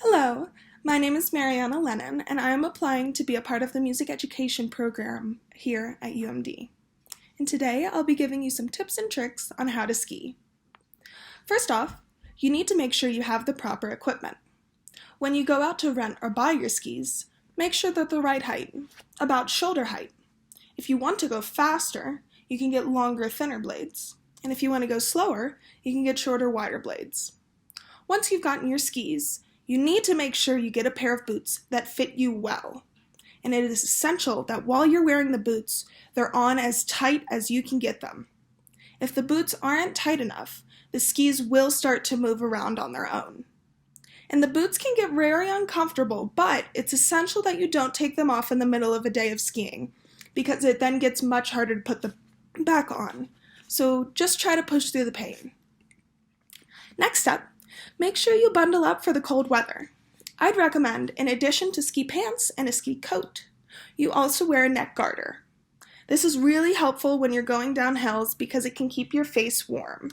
Hello, my name is Mariana Lennon, and I am applying to be a part of the music education program here at UMD. And today I'll be giving you some tips and tricks on how to ski. First off, you need to make sure you have the proper equipment. When you go out to rent or buy your skis, make sure they're the right height, about shoulder height. If you want to go faster, you can get longer, thinner blades. And if you want to go slower, you can get shorter, wider blades. Once you've gotten your skis, you need to make sure you get a pair of boots that fit you well. And it is essential that while you're wearing the boots, they're on as tight as you can get them. If the boots aren't tight enough, the skis will start to move around on their own. And the boots can get very uncomfortable, but it's essential that you don't take them off in the middle of a day of skiing, because it then gets much harder to put them back on. So just try to push through the pain. Next up, make sure you bundle up for the cold weather. I'd recommend, in addition to ski pants and a ski coat, you also wear a neck garter. This is really helpful when you're going down hills because it can keep your face warm.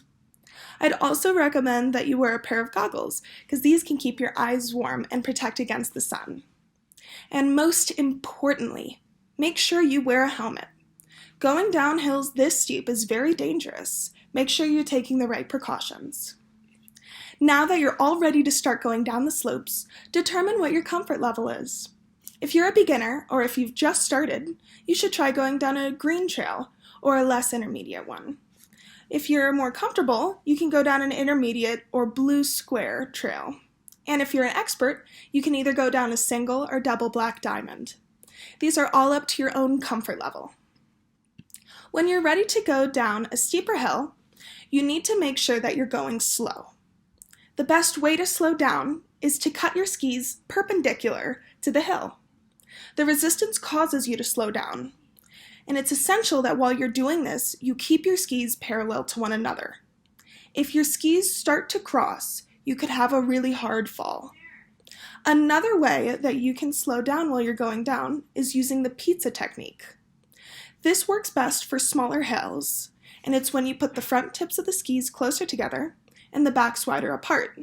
I'd also recommend that you wear a pair of goggles because these can keep your eyes warm and protect against the sun. And most importantly, make sure you wear a helmet. Going down hills this steep is very dangerous. Make sure you're taking the right precautions. Now that you're all ready to start going down the slopes, determine what your comfort level is. If you're a beginner, or if you've just started, you should try going down a green trail or a less intermediate one. If you're more comfortable, you can go down an intermediate or blue square trail. And if you're an expert, you can either go down a single or double black diamond. These are all up to your own comfort level. When you're ready to go down a steeper hill, you need to make sure that you're going slow. The best way to slow down is to cut your skis perpendicular to the hill. The resistance causes you to slow down, and it's essential that while you're doing this, you keep your skis parallel to one another. If your skis start to cross, you could have a really hard fall. Another way that you can slow down while you're going down is using the pizza technique. This works best for smaller hills, and it's when you put the front tips of the skis closer together and the backs wider apart,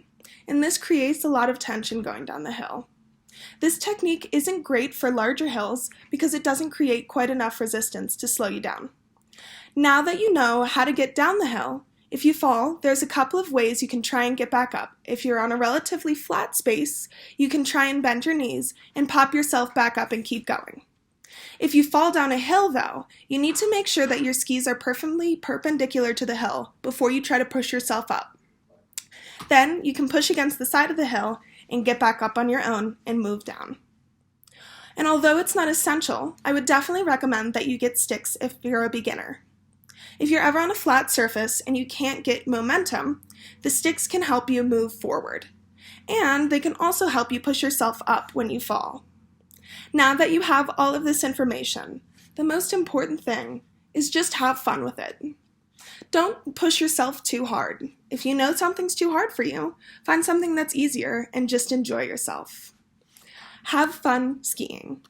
and this creates a lot of tension going down the hill. This technique isn't great for larger hills because it doesn't create quite enough resistance to slow you down. Now that you know how to get down the hill, if you fall, there's a couple of ways you can try and get back up. If you're on a relatively flat space, you can try and bend your knees and pop yourself back up and keep going. If you fall down a hill, though, you need to make sure that your skis are perfectly perpendicular to the hill before you try to push yourself up. Then you can push against the side of the hill and get back up on your own and move down. And although it's not essential, I would definitely recommend that you get sticks if you're a beginner. If you're ever on a flat surface and you can't get momentum, the sticks can help you move forward. And they can also help you push yourself up when you fall. Now that you have all of this information, the most important thing is just have fun with it. Don't push yourself too hard. If you know something's too hard for you, find something that's easier and just enjoy yourself. Have fun skiing.